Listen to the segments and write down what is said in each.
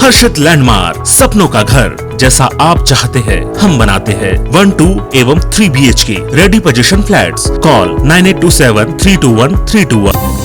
हर्षित landmark, सपनों का घर जैसा आप चाहते हैं हम बनाते हैं। 1, 2 एवं 3 BHK ready position flats. Call 9827321321।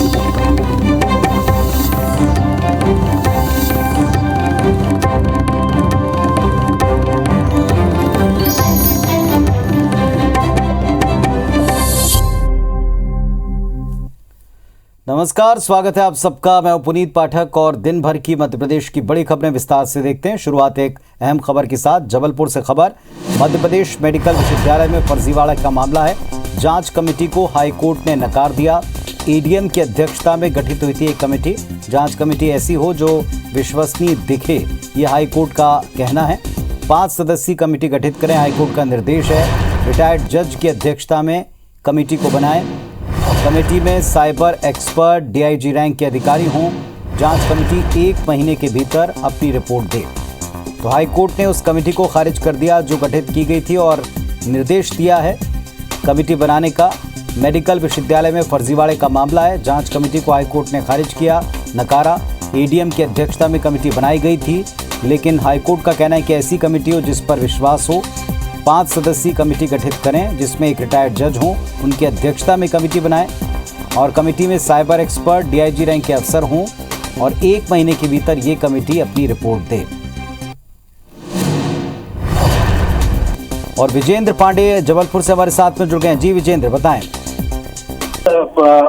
नमस्कार, स्वागत है आप सबका। मैं पुनीत पाठक और दिन भर की मध्य प्रदेश की बड़ी खबरें विस्तार से देखते हैं। शुरुआत एक अहम खबर के साथ। जबलपुर से खबर। मध्य प्रदेश मेडिकल विश्वविद्यालय में फर्जीवाड़ा का मामला है। जांच कमेटी को हाई कोर्ट ने नकार दिया। एडीएम की अध्यक्षता में गठित हुई थी एक कमेटी। जांच कमेटी ऐसी हो जो विश्वसनीय दिखे, ये हाई कोर्ट का कहना है। 5 सदस्यीय कमेटी गठित करें, हाई कोर्ट का निर्देश है। रिटायर्ड जज की अध्यक्षता में कमेटी को बनाएं। कमेटी में साइबर एक्सपर्ट, डीआईजी रैंक के अधिकारी हों। जांच कमेटी 1 महीने के भीतर अपनी रिपोर्ट दे। तो हाई कोर्ट ने उस कमेटी को खारिज कर दिया जो गठित की गई थी और निर्देश दिया है कमेटी बनाने का। मेडिकल विश्वविद्यालय में फर्जीवाड़े का मामला है। जांच कमेटी को हाई कोर्ट ने खारिज किया, नकारा। एडीएम की अध्यक्षता में कमेटी बनाई गई थी, लेकिन हाई कोर्ट का कहना है कि ऐसी कमेटी हो जिस पर विश्वास हो। 5 सदस्यीय कमेटी गठित करें जिसमें एक रिटायर्ड जज हों, उनकी अध्यक्षता में कमेटी बनाएं और कमेटी में साइबर एक्सपर्ट, डीआईजी रैंक के अफसर हों और 1 महीने के भीतर ये कमेटी अपनी रिपोर्ट दे। और विजेंद्र पांडे जबलपुर से हमारे साथ में जुड़ गए हैं। जी विजेंद्र, बताएं।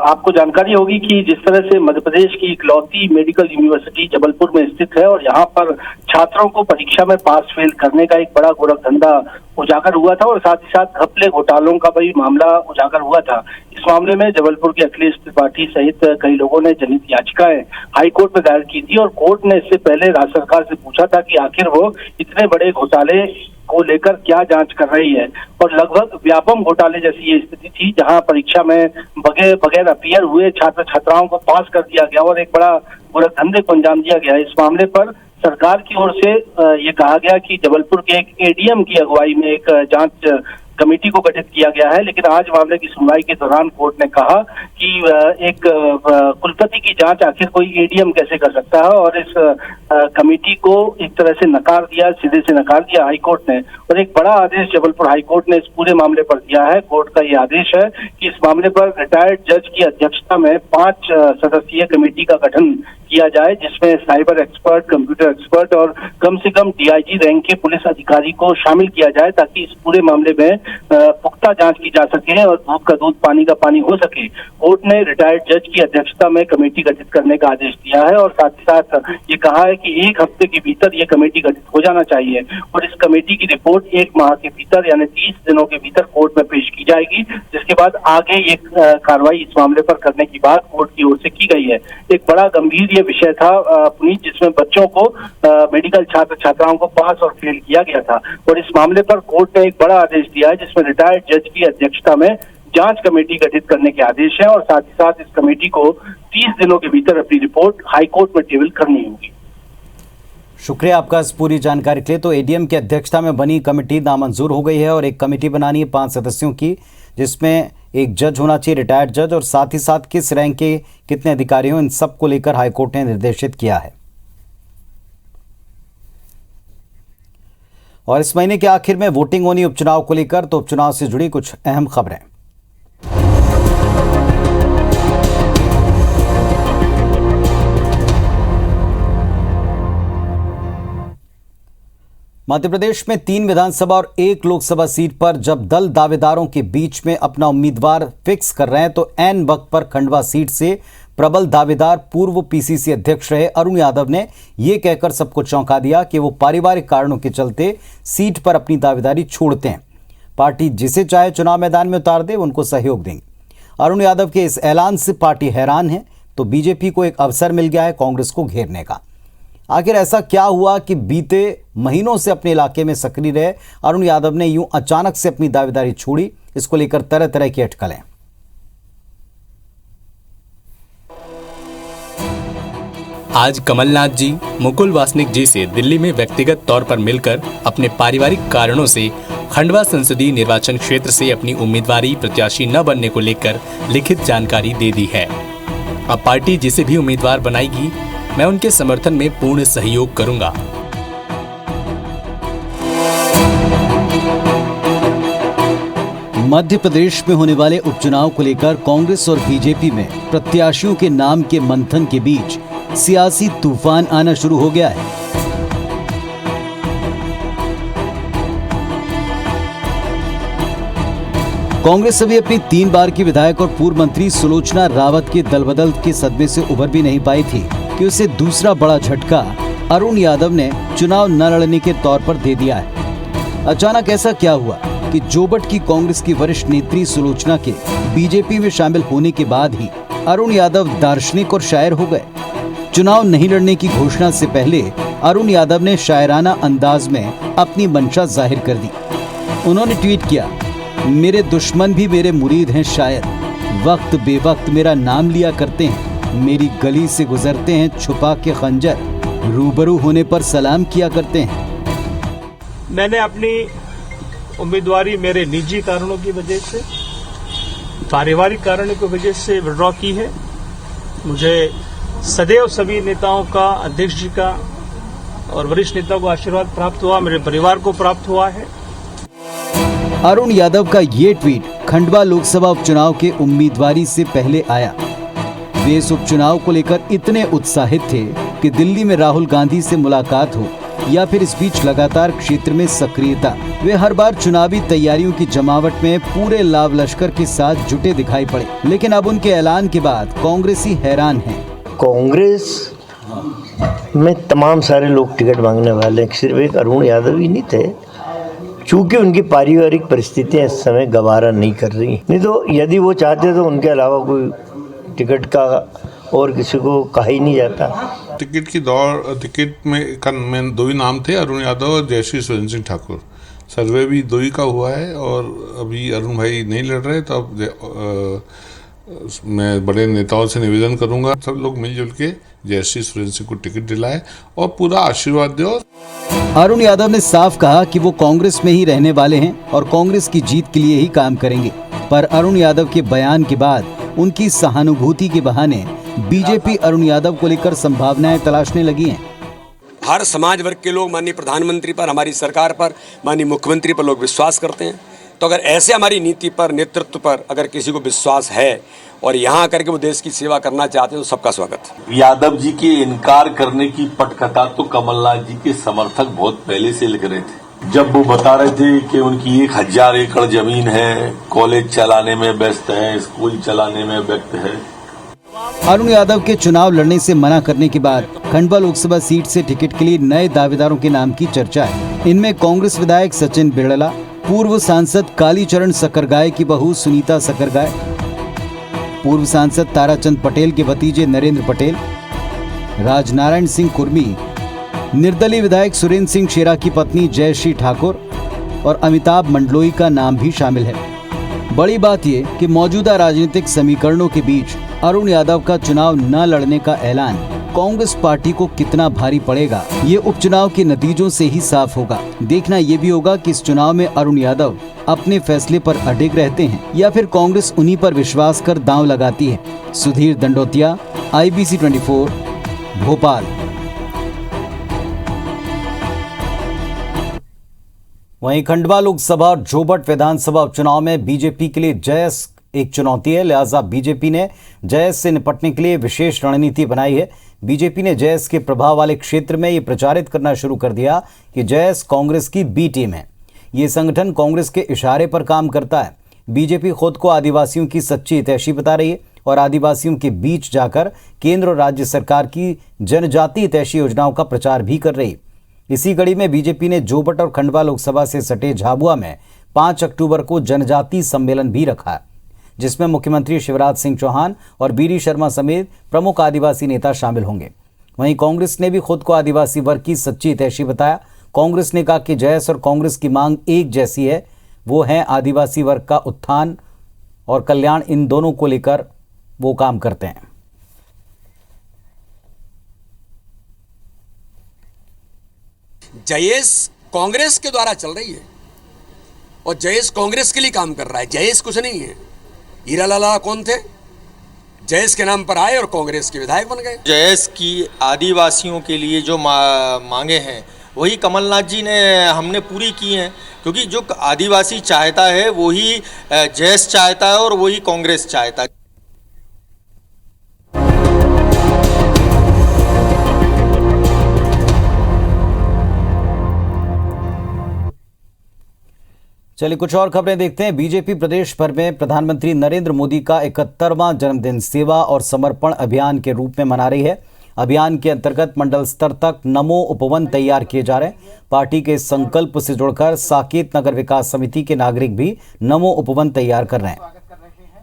आपको जानकारी होगी कि जिस तरह से मध्य प्रदेश की इकलौती मेडिकल यूनिवर्सिटी जबलपुर में स्थित है और यहाँ पर छात्रों को परीक्षा में पास फेल करने का एक बड़ा गोरखधंधा उजागर हुआ था और साथ ही साथ घपले घोटालों का भी मामला उजागर हुआ था। इस मामले में जबलपुर के अखिलेश त्रिपाठी सहित कई लोगों ने जनहित याचिकाएं हाई कोर्ट में दायर की थी और कोर्ट ने इससे पहले राज्य सरकार से पूछा था कि आखिर वो इतने बड़े घोटाले को लेकर क्या जांच कर रही है। और लगभग व्यापम घोटाले जैसी ये स्थिति थी जहां परीक्षा में बगैर अपीयर हुए छात्र छात्राओं को पास कर दिया गया और एक बड़ा गोरखधंधे को अंजाम दिया गया। इस मामले पर सरकार की ओर से ये कहा गया कि जबलपुर के एक एडीएम की अगुवाई में एक जांच कमेटी को गठित किया गया है, लेकिन आज मामले की सुनवाई के दौरान कोर्ट ने कहा कि एक कुलपति की जांच आखिर कोई एडीएम कैसे कर सकता है और इस कमेटी को एक तरह से नकार दिया, सीधे से नकार दिया हाई कोर्ट ने। और एक बड़ा आदेश जबलपुर हाई कोर्ट ने इस पूरे मामले पर दिया है। कोर्ट का ये आदेश है कि इस मामले पर रिटायर्ड जज की अध्यक्षता में 5 सदस्यीय कमेटी का गठन किया जाए जिसमें साइबर एक्सपर्ट, कंप्यूटर एक्सपर्ट और कम से कम डीआईजी रैंक के पुलिस अधिकारी को शामिल किया जाए ताकि इस पूरे मामले में पुख्ता जांच की जा सके और दूध का दूध, पानी का पानी हो सके। कोर्ट ने रिटायर्ड जज की अध्यक्षता में कमेटी गठित करने का आदेश दिया है और साथ ही साथ ये कहा है कि 1 हफ्ते के भीतर ये कमेटी गठित हो जाना चाहिए और इस कमेटी की रिपोर्ट 1 माह के भीतर यानी 30 दिनों के भीतर कोर्ट में पेश की जाएगी, जिसके बाद आगे ये कार्रवाई इस मामले पर करने की बात कोर्ट की ओर से की गई है। एक बड़ा गंभीर ये विषय था पुनीत, जिसमें बच्चों को मेडिकल छात्र छात्राओं को पास और फेल किया गया था और इस मामले पर कोर्ट ने एक बड़ा आदेश दिया है जिसमें रिटायर्ड जज की अध्यक्षता में जांच कमेटी गठित करने के आदेश है और साथ ही साथ इस कमेटी को 30 दिनों के भीतर अपनी रिपोर्ट हाई कोर्ट में टेबल करनी होगी। शुक्रिया आपका इस पूरी जानकारी के लिए। तो एडीएम की अध्यक्षता में बनी कमेटी नामंजूर हो गई है और एक कमेटी बनानी है 5 सदस्यों की जिसमें एक जज होना चाहिए, रिटायर्ड जज, और साथ ही साथ किस रैंक के कितने अधिकारी हों, इन सब को लेकर हाईकोर्ट ने निर्देशित किया है। और इस महीने के आखिर में वोटिंग होनी उपचुनाव को लेकर, तो उपचुनाव से जुड़ी कुछ अहम खबरें। मध्य प्रदेश में 3 विधानसभा और 1 लोकसभा सीट पर जब दल दावेदारों के बीच में अपना उम्मीदवार फिक्स कर रहे हैं तो ऐन वक्त पर खंडवा सीट से प्रबल दावेदार पूर्व पीसीसी अध्यक्ष रहे अरुण यादव ने यह कहकर सबको चौंका दिया कि वो पारिवारिक कारणों के चलते सीट पर अपनी दावेदारी छोड़ते हैं। पार्टी जिसे चाहे चुनाव मैदान में उतार दे, उनको सहयोग देंगे। अरुण यादव के इस ऐलान से पार्टी हैरान है तो बीजेपी को एक अवसर मिल गया है कांग्रेस को घेरने का। आखिर ऐसा क्या हुआ कि बीते महीनों से अपने इलाके में सक्रिय रहे अरुण यादव ने यूं अचानक से अपनी दावेदारी छोड़ी? इसको लेकर तरह तरह की अटकलें। आज कमलनाथ जी मुकुल वासनिक जी से दिल्ली में व्यक्तिगत तौर पर मिलकर अपने पारिवारिक कारणों से खंडवा संसदीय निर्वाचन क्षेत्र से अपनी उम्मीदवारी प्रत्याशी न बनने को लेकर लिखित जानकारी दे दी है। अब पार्टी जिसे भी उम्मीदवार बनाएगी मैं उनके समर्थन में पूर्ण सहयोग करूंगा। मध्य प्रदेश में होने वाले उपचुनाव को लेकर कांग्रेस और बीजेपी में प्रत्याशियों के नाम के मंथन के बीच सियासी तूफान आना शुरू हो गया है। कांग्रेस अभी अपनी 3 बार की विधायक और पूर्व मंत्री सुलोचना रावत के दलबदल के सदमे से उभर भी नहीं पाई थी कि उसे दूसरा बड़ा झटका अरुण यादव ने चुनाव न लड़ने के तौर पर दे दिया है। अचानक ऐसा क्या हुआ कि जोबट की कांग्रेस की वरिष्ठ नेत्री सुलोचना के बीजेपी में शामिल होने के बाद ही अरुण यादव दार्शनिक और शायर हो गए। चुनाव नहीं लड़ने की घोषणा से पहले अरुण यादव ने शायराना अंदाज में अपनी मंशा जाहिर कर दी। उन्होंने ट्वीट किया, मेरे दुश्मन भी मेरे मुरीद हैं शायद, वक्त बेवक्त मेरा नाम लिया करते हैं, मेरी गली से गुजरते हैं छुपा के खंजर, रूबरू होने पर सलाम किया करते हैं। मैंने अपनी उम्मीदवारी मेरे निजी कारणों की वजह से, पारिवारिक कारणों की वजह से विड्रॉ की है। मुझे सदैव सभी नेताओं का, अध्यक्ष जी का और वरिष्ठ नेताओं को आशीर्वाद प्राप्त हुआ, मेरे परिवार को प्राप्त हुआ है। अरुण यादव का ये ट्वीट खंडवा लोकसभा उपचुनाव के उम्मीदवारी से पहले आया। वे इस उपचुनाव को लेकर इतने उत्साहित थे कि दिल्ली में राहुल गांधी से मुलाकात हो या फिर इस बीच लगातार क्षेत्र में सक्रियता, वे हर बार चुनावी तैयारियों की जमावट में पूरे लाव लश्कर के साथ जुटे दिखाई पड़े। लेकिन अब उनके ऐलान के बाद कांग्रेसी हैरान हैं। कांग्रेस में तमाम सारे लोग टिकट मांगने वाले, सिर्फ एक अरुण यादव ही नहीं थे, चूंकि उनकी पारिवारिक परिस्थितियां इस समय गवारा नहीं कर रही। नहीं तो यदि वो चाहते तो उनके अलावा कोई टिकट का और किसी को कहा ही नहीं जाता। टिकट में 2 ही नाम थे, अरुण यादव और जयश्री सुरेंद्र सिंह ठाकुर। सर्वे भी 2 ही का हुआ है और अभी अरुण भाई नहीं लड़ रहे, तो अब मैं बड़े नेताओं से निवेदन करूंगा सब लोग मिलजुल के जयश्री सुरेंद्र सिंह को टिकट दिलाए और पूरा आशीर्वाद दो। अरुण यादव ने साफ कहा कि वो कांग्रेस में ही रहने वाले हैं और कांग्रेस की जीत के लिए ही काम करेंगे। पर अरुण यादव के बयान के बाद उनकी सहानुभूति के बहाने बीजेपी अरुण यादव को लेकर संभावनाएं तलाशने लगी हैं। हर समाज वर्ग के लोग माननीय प्रधानमंत्री पर, हमारी सरकार पर, माननीय मुख्यमंत्री पर लोग विश्वास करते हैं। तो अगर ऐसे हमारी नीति पर, नेतृत्व पर अगर किसी को विश्वास है और यहाँ आकर के वो देश की सेवा करना चाहते हैं तो सबका स्वागत। यादव जी के इनकार करने की पटकथा तो कमलनाथ जी के समर्थक बहुत पहले से लिख रहे थे। जब वो बता रहे थे कि उनकी 1000 एकड़ जमीन है, कॉलेज चलाने में व्यस्त है, स्कूल चलाने में व्यस्त है। अरुण यादव के चुनाव लड़ने से मना करने के बाद खंडवा लोकसभा सीट से टिकट के लिए नए दावेदारों के नाम की चर्चा है। इनमें कांग्रेस विधायक सचिन बिड़ला, पूर्व सांसद कालीचरण सकरगाय की बहू सुनीता सकरगाय, पूर्व सांसद ताराचंद पटेल के भतीजे नरेंद्र पटेल, राजनारायण सिंह कुर्मी, निर्दलीय विधायक सुरेंद्र सिंह शेरा की पत्नी जयश्री ठाकुर और अमिताभ मंडलोई का नाम भी शामिल है। बड़ी बात ये कि मौजूदा राजनीतिक समीकरणों के बीच अरुण यादव का चुनाव न लड़ने का ऐलान कांग्रेस पार्टी को कितना भारी पड़ेगा, ये उपचुनाव के नतीजों से ही साफ होगा। देखना ये भी होगा कि इस चुनाव में अरुण यादव अपने फैसले पर अडिग रहते हैं या फिर कांग्रेस उन्हीं पर विश्वास कर दांव लगाती है। सुधीर दंडोतिया, IBC 24, भोपाल। वहीं खंडवा लोकसभा और जोबट विधानसभा उपचुनाव में बीजेपी के लिए जयस एक चुनौती है, लिहाजा बीजेपी ने जयस से निपटने के लिए विशेष रणनीति बनाई है। बीजेपी ने जयस के प्रभाव वाले क्षेत्र में ये प्रचारित करना शुरू कर दिया कि जयस कांग्रेस की बी टीम है। ये संगठन कांग्रेस के इशारे पर काम करता है। बीजेपी खुद को आदिवासियों की सच्ची हितैषी बता रही है और आदिवासियों के बीच जाकर केंद्र और राज्य सरकार की जनजाति हितैषी योजनाओं का प्रचार भी कर रही है। इसी कड़ी में बीजेपी ने जोबट और खंडवा लोकसभा से सटे झाबुआ में 5 अक्टूबर को जनजाति सम्मेलन भी रखा है, जिसमें मुख्यमंत्री शिवराज सिंह चौहान और बीडी शर्मा समेत प्रमुख आदिवासी नेता शामिल होंगे। वहीं कांग्रेस ने भी खुद को आदिवासी वर्ग की सच्ची हितैषी बताया। कांग्रेस ने कहा कि जयस और कांग्रेस की मांग एक जैसी है, वो है आदिवासी वर्ग का उत्थान और कल्याण। इन दोनों को लेकर वो काम करते हैं। जयेश कांग्रेस के द्वारा चल रही है और जयेश कांग्रेस के लिए काम कर रहा है। जयेश कुछ नहीं है। हीरा लाला कौन थे? जयेश के नाम पर आए और कांग्रेस के विधायक बन गए। जयेश की आदिवासियों के लिए जो मांगे हैं वही कमलनाथ जी ने हमने पूरी की हैं, क्योंकि जो आदिवासी चाहता है वही जयेश चाहता है और वही कांग्रेस चाहता है। चलिए कुछ और खबरें देखते हैं। बीजेपी प्रदेश भर में प्रधानमंत्री नरेंद्र मोदी का 71वां जन्मदिन सेवा और समर्पण अभियान के रूप में मना रही है। अभियान के अंतर्गत मंडल स्तर तक नमो उपवन तैयार किए जा रहे हैं। पार्टी के संकल्प से जुड़कर साकेत नगर विकास समिति के नागरिक भी नमो उपवन तैयार कर रहे हैं।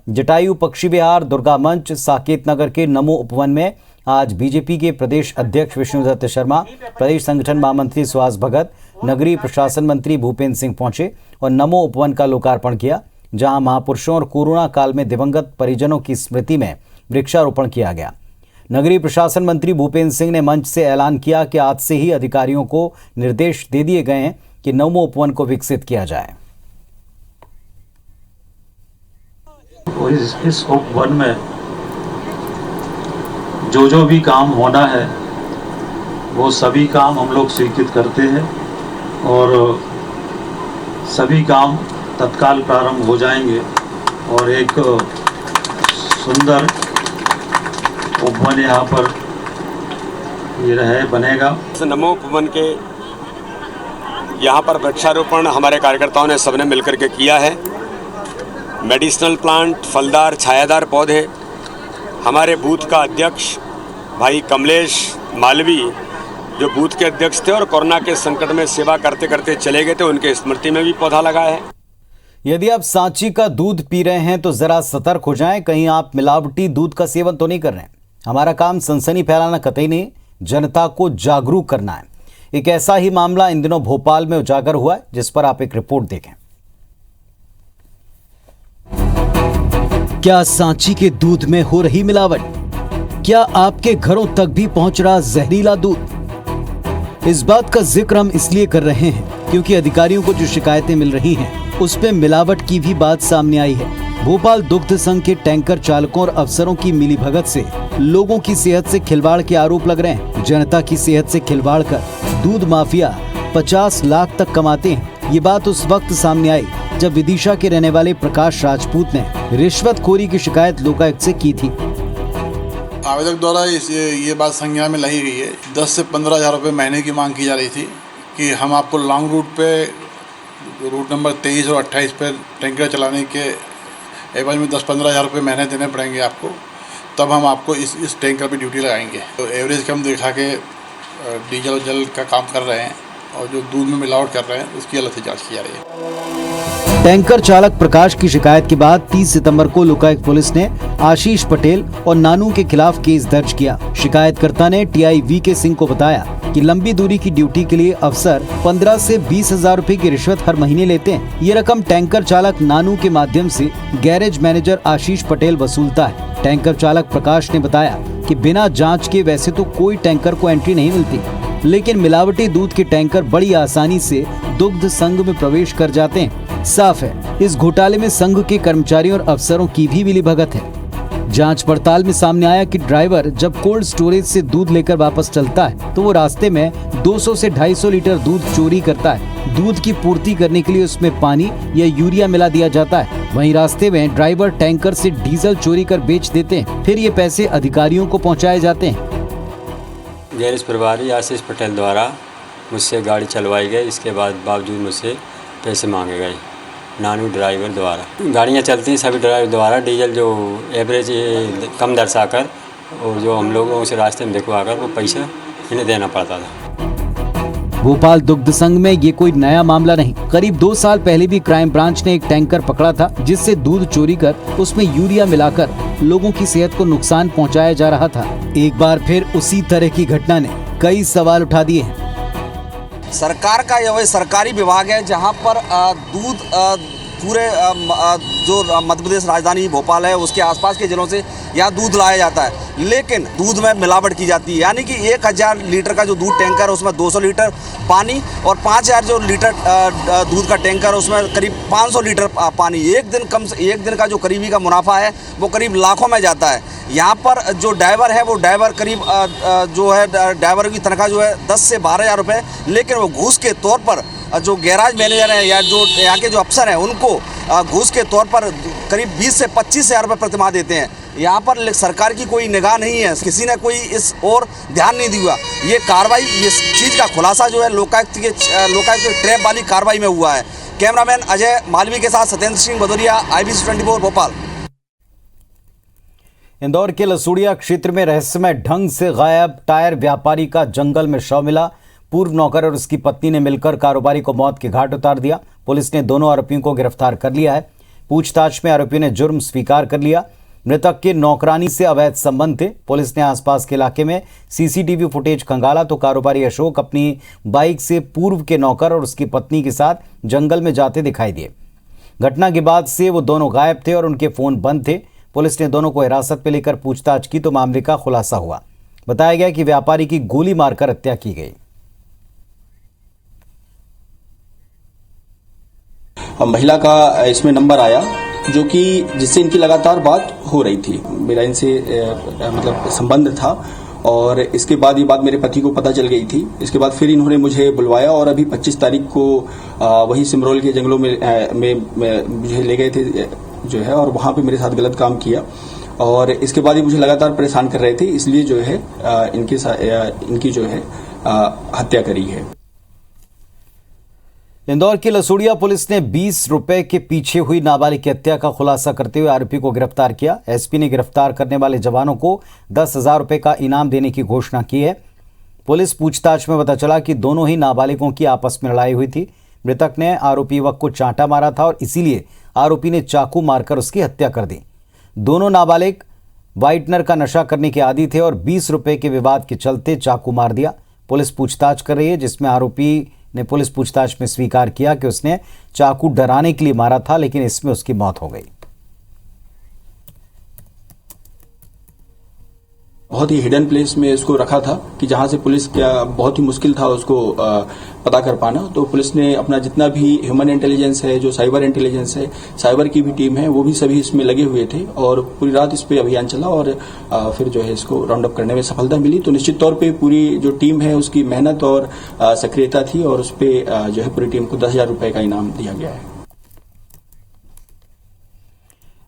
जटायु पक्षी विहार, दुर्गा मंच, साकेत नगर के नमो उपवन में आज बीजेपी के प्रदेश अध्यक्ष विष्णुदत्त शर्मा, प्रदेश संगठन महामंत्री सुहास भगत, नगरीय प्रशासन मंत्री भूपेंद्र सिंह पहुंचे और नमो उपवन का लोकार्पण किया, जहां महापुरुषों और कोरोना काल में दिवंगत परिजनों की स्मृति में वृक्षारोपण किया गया। नगरीय प्रशासन मंत्री भूपेंद्र सिंह ने मंच से ऐलान किया कि आज से ही अधिकारियों को निर्देश दे दिए गए हैं कि नमो उपवन को विकसित किया जाए। इस उपवन में जो भी काम होना है वो सभी काम हम लोग स्वीकृत करते हैं और सभी काम तत्काल प्रारंभ हो जाएंगे और एक सुंदर उपवन यहाँ पर ये बनेगा। नमो उपवन के यहाँ पर वृक्षारोपण हमारे कार्यकर्ताओं ने सबने मिलकर के किया है। मेडिसिनल प्लांट, फलदार छायादार पौधे, हमारे बूथ का अध्यक्ष भाई कमलेश मालवी जो बूथ के अध्यक्ष थे और कोरोना के संकट में सेवा करते करते चले गए थे, उनके स्मृति में भी पौधा लगाया है। यदि आप सांची का दूध पी रहे हैं तो जरा सतर्क हो जाएं, कहीं आप मिलावटी दूध का सेवन तो नहीं कर रहे हैं। हमारा काम सनसनी फैलाना कतई नहीं, जनता को जागरूक करना है। एक ऐसा ही मामला इन दिनों भोपाल में उजागर हुआ है, जिस पर आप एक रिपोर्ट देखें। क्या सांची के दूध में हो रही मिलावट? क्या आपके घरों तक भी पहुंच रहा जहरीला दूध? इस बात का जिक्र हम इसलिए कर रहे हैं क्योंकि अधिकारियों को जो शिकायतें मिल रही हैं, उस पे मिलावट की भी बात सामने आई है। भोपाल दुग्ध संघ के टैंकर चालकों और अफसरों की मिलीभगत से लोगों की सेहत से खिलवाड़ के आरोप लग रहे हैं। जनता की सेहत से खिलवाड़ कर दूध माफिया 50 लाख तक कमाते हैं। ये बात उस वक्त सामने आई जब विदिशा के रहने वाले प्रकाश राजपूत ने रिश्वतखोरी की शिकायत लोकायुक्त से की थी। आवेदक द्वारा ये बात संज्ञान में लाई गई है। 10 से 15 हज़ार रुपये महीने की मांग की जा रही थी कि हम आपको लॉन्ग रूट पे रूट नंबर 23 और 28 पे टैंकर चलाने के एवज में 10-15 हज़ार रुपये महीने देने पड़ेंगे आपको, तब हम आपको इस टैंकर पे ड्यूटी लगाएंगे। तो एवरेज कम दिखा के डीजल और जल का काम कर रहे हैं और जो दूध में मिलावट कर रहे हैं उसकी अलग से जांच की जा रही है। टैंकर चालक प्रकाश की शिकायत के बाद 30 सितंबर को लोकायुक्त पुलिस ने आशीष पटेल और नानू के खिलाफ केस दर्ज किया। शिकायतकर्ता ने टीआई वीके सिंह को बताया कि लंबी दूरी की ड्यूटी के लिए अफसर 15 से 20 हजार रुपए की रिश्वत हर महीने लेते हैं। ये रकम टैंकर चालक नानू के माध्यम से गैरेज मैनेजर आशीष पटेल वसूलता है। टैंकर चालक प्रकाश ने बताया कि बिना जांच के वैसे तो कोई टैंकर को एंट्री नहीं मिलती, लेकिन मिलावटी दूध के टैंकर बड़ी आसानी से दुग्ध संघ में प्रवेश कर जाते हैं। साफ है, इस घोटाले में संघ के कर्मचारियों और अफसरों की भी मिलीभगत है। जांच पड़ताल में सामने आया कि ड्राइवर जब कोल्ड स्टोरेज से दूध लेकर वापस चलता है तो वो रास्ते में 200 से 250 लीटर दूध चोरी करता है। दूध की पूर्ति करने के लिए उसमें पानी या यूरिया मिला दिया जाता है। वहीं रास्ते में ड्राइवर टैंकर से डीजल चोरी कर बेच देते हैं, फिर ये पैसे अधिकारियों को पहुँचाए जाते हैं। गैरेज प्रभारी आशीष पटेल द्वारा मुझसे गाड़ी चलवाई गई, इसके बावजूद मुझसे पैसे मांगे गए। नानू ड्राइवर द्वारा गाड़ियाँ चलती हैं, सभी ड्राइवर द्वारा डीजल जो एवरेज कम दर्शाकर और जो हम लोगों से रास्ते में दिखवाकर वो पैसा इन्हें देना पड़ता था। भोपाल दुग्ध संघ में ये कोई नया मामला नहीं। करीब 2 साल पहले भी क्राइम ब्रांच ने एक टैंकर पकड़ा था, जिससे दूध चोरी कर उसमें यूरिया मिलाकर लोगों की सेहत को नुकसान पहुंचाया जा रहा था। एक बार फिर उसी तरह की घटना ने कई सवाल उठा दिए हैं। सरकार का यह सरकारी विभाग है जहां पर दूध पूरे जो मध्य प्रदेश राजधानी भोपाल है उसके आसपास के जिलों से यहाँ दूध लाया जाता है, लेकिन दूध में मिलावट की जाती है। यानी कि 1000 लीटर का जो दूध टैंकर है उसमें 200 लीटर पानी और 5000 जो लीटर दूध का टैंकर है उसमें करीब 500 लीटर पानी। एक दिन का जो करीबी का मुनाफा है वो करीब लाखों में जाता है। यहाँ पर जो ड्राइवर है वो ड्राइवर करीब जो है ड्राइवर की तनख्वाह जो है 10 से 12,000 रुपये, लेकिन वो घूस के तौर पर जो गैराज मैनेजर है या जो यहाँ के जो अफसर हैं उनको घूस के तौर पर करीब 20 से 25,000 रुपये प्रतिमाह देते हैं। यहाँ पर सरकार की कोई निगाह नहीं है, किसी ने कोई इस ओर ध्यान नहीं दिया। ये कार्रवाई, इस चीज़ का खुलासा जो है लोकायुक्त के ट्रैप वाली कार्रवाई में हुआ है। कैमरामैन अजय मालवी के साथ सत्येंद्र सिंह भदौरिया, IBC 24 भोपाल। इंदौर के लसूड़िया क्षेत्र में रहस्यमय ढंग से गायब टायर व्यापारी का जंगल में शव मिला। पूर्व नौकर और उसकी पत्नी ने मिलकर कारोबारी को मौत के घाट उतार दिया। पुलिस ने दोनों आरोपियों को गिरफ्तार कर लिया है। पूछताछ में आरोपियों ने जुर्म स्वीकार कर लिया। मृतक के नौकरानी से अवैध संबंध थे। पुलिस ने आसपास के इलाके में सीसीटीवी फुटेज खंगाला तो कारोबारी अशोक अपनी बाइक से पूर्व के नौकर और उसकी पत्नी के साथ जंगल में जाते दिखाई दिए। घटना के बाद से वो दोनों गायब थे और उनके फोन बंद थे। पुलिस ने दोनों को हिरासत में लेकर पूछताछ की तो मामले का खुलासा हुआ। बताया गया कि व्यापारी की गोली मारकर हत्या की गई। महिला का इसमें नंबर आया जो कि जिससे इनकी लगातार बात हो रही थी। मेरा इनसे मतलब संबंध था और इसके बाद ये बात मेरे पति को पता चल गई थी। इसके बाद फिर इन्होंने मुझे बुलवाया और अभी 25 तारीख को वही सिमरोल के जंगलों में मुझे ले गए थे जो है, और वहां पे मेरे साथ गलत काम किया और इसके बाद ये मुझे लगातार परेशान कर रहे थे, इसलिए जो है इनकी जो है हत्या करी है। इंदौर की लसूड़िया पुलिस ने 20 रुपए के पीछे हुई नाबालिग की हत्या का खुलासा करते हुए आरोपी को गिरफ्तार किया। एसपी ने गिरफ्तार करने वाले जवानों को 10,000 रुपए का इनाम देने की घोषणा की है। पुलिस पूछताछ में पता चला कि दोनों ही नाबालिगों की आपस में लड़ाई हुई थी। मृतक ने आरोपी युवक को चांटा मारा था और इसीलिए आरोपी ने चाकू मारकर उसकी हत्या कर दी। दोनों नाबालिग वाइटनर का नशा करने के आदी थे और 20 रुपए के विवाद के चलते चाकू मार दिया। पुलिस पूछताछ कर रही है, जिसमें आरोपी ने पुलिस पूछताछ में स्वीकार किया कि उसने चाकू डराने के लिए मारा था, लेकिन इसमें उसकी मौत हो गई। बहुत ही हिडन प्लेस में इसको रखा था कि जहां से पुलिस क्या बहुत ही मुश्किल था उसको पता कर पाना। तो पुलिस ने अपना जितना भी ह्यूमन इंटेलिजेंस है, जो साइबर इंटेलिजेंस है, साइबर की भी टीम है, वो भी सभी इसमें लगे हुए थे और पूरी रात इस पे अभियान चला और फिर जो है इसको राउंड अप करने में सफलता मिली। तो निश्चित तौर पे पूरी जो टीम है उसकी मेहनत और सक्रियता थी और उस पर जो है पूरी टीम को 10,000 रुपए का इनाम दिया गया है।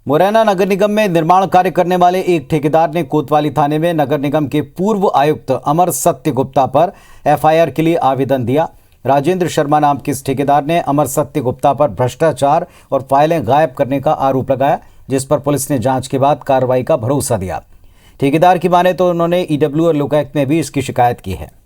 मुरैना नगर निगम में निर्माण कार्य करने वाले एक ठेकेदार ने कोतवाली थाने में नगर निगम के पूर्व आयुक्त अमर सत्य गुप्ता पर FIR के लिए आवेदन दिया। राजेंद्र शर्मा नाम के इस ठेकेदार ने अमर सत्य गुप्ता पर भ्रष्टाचार और फाइलें गायब करने का आरोप लगाया, जिस पर पुलिस ने जांच के बाद कार्रवाई का भरोसा दिया। ठेकेदार की माने तो उन्होंने EW और लोकायुक्त में भी इसकी शिकायत की है।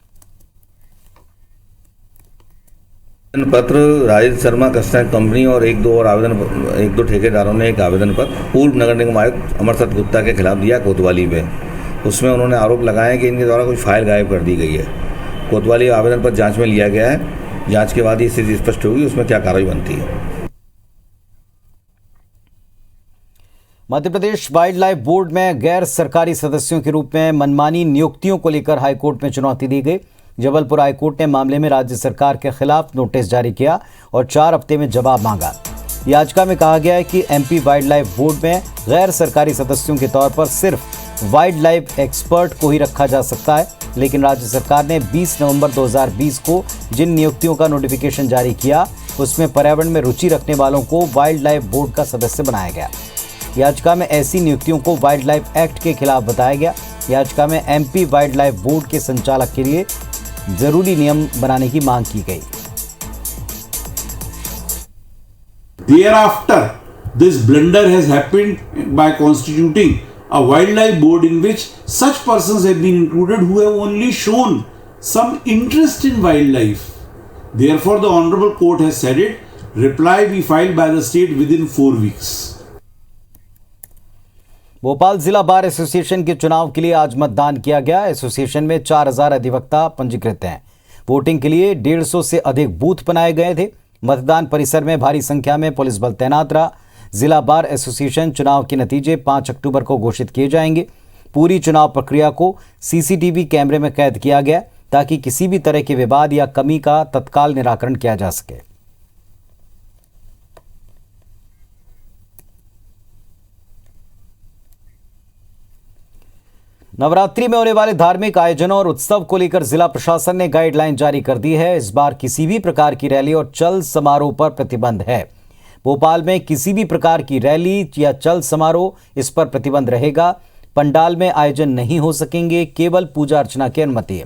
पत्र राजेंद्र शर्मा कंस्ट्रक्शन कंपनी और एक दो ठेकेदारों ने एक आवेदन पत्र पूर्व नगर निगम आयुक्त अमर सत्य गुप्ता के खिलाफ दिया कोतवाली में। उसमें उन्होंने आरोप लगाया कि इनके द्वारा कुछ फाइल गायब कर दी गई है। कोतवाली आवेदन पर जांच में लिया गया है। जांच के बाद ये स्थिति स्पष्ट होगी उसमें क्या कार्रवाई बनती है। Madhya Pradesh wild life board में गैर सरकारी सदस्यों के रूप में मनमानी नियुक्तियों को लेकर हाईकोर्ट में चुनौती दी गई। जबलपुर हाईकोर्ट ने मामले में राज्य सरकार के खिलाफ नोटिस जारी किया और 4 हफ्ते में जवाब मांगा। याचिका में कहा गया है कि MP वाइल्ड लाइफ बोर्ड में गैर सरकारी सदस्यों के तौर पर सिर्फ वाइल्ड लाइफ एक्सपर्ट को ही रखा जा सकता है, लेकिन राज्य सरकार ने 20 नवंबर 2020 को जिन नियुक्तियों का नोटिफिकेशन जारी किया उसमें पर्यावरण में रुचि रखने वालों को वाइल्ड लाइफ बोर्ड का सदस्य बनाया गया। याचिका में ऐसी नियुक्तियों को वाइल्ड लाइफ एक्ट के खिलाफ बताया गया। याचिका में MP वाइल्ड लाइफ बोर्ड के संचालक के लिए जरूरी नियम बनाने की मांग की गई। Thereafter, this blunder has happened by constituting a wildlife board in which such persons have been included who have only shown some interest in wildlife. Therefore, the Honorable Court has said it. Reply be filed by the state within 4 weeks. Bhopal जिला bar association के चुनाव के लिए आज मतदान किया गया। Association में 4,000 अधिवक्ता पंजीकृत हैं। वोटिंग के लिए 150 से अधिक बूथ बनाए गए थे। मतदान परिसर में भारी संख्या में पुलिस बल तैनात रहा। जिला बार एसोसिएशन चुनाव के नतीजे 5 अक्टूबर को घोषित किए जाएंगे। पूरी चुनाव प्रक्रिया को सीसीटीवी कैमरे में कैद किया गया ताकि किसी भी तरह के विवाद या कमी का तत्काल निराकरण किया जा सके। नवरात्रि में होने वाले धार्मिक आयोजनों और उत्सव को लेकर जिला प्रशासन ने गाइडलाइन जारी कर दी है। इस बार किसी भी प्रकार की रैली और चल समारोह पर प्रतिबंध है। भोपाल में किसी भी प्रकार की रैली या चल समारोह इस पर प्रतिबंध रहेगा। पंडाल में आयोजन नहीं हो सकेंगे, केवल पूजा अर्चना की अनुमति है।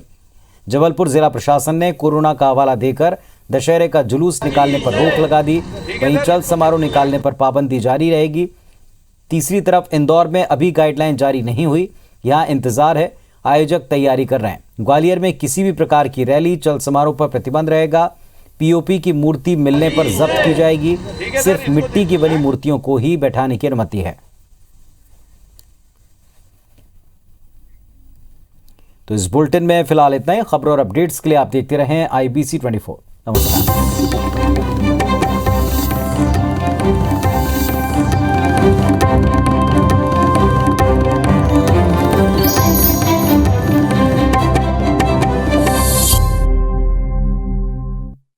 जबलपुर जिला प्रशासन ने कोरोना का हवाला देकर दशहरे का जुलूस निकालने पर रोक लगा दी। वहीं चल समारोह निकालने पर पाबंदी जारी रहेगी। तीसरी तरफ इंदौर में अभी गाइडलाइन जारी नहीं हुई, यहां इंतजार है, आयोजक तैयारी कर रहे हैं। ग्वालियर में किसी भी प्रकार की रैली चल समारोह पर प्रतिबंध रहेगा। पीओपी की मूर्ति मिलने पर जब्त की जाएगी। सिर्फ मिट्टी की बनी मूर्तियों को ही बैठाने की अनुमति है। तो इस बुलेटिन में फिलहाल इतना ही। खबरों और अपडेट्स के लिए आप देखते रहें IBC 24। नमस्कार।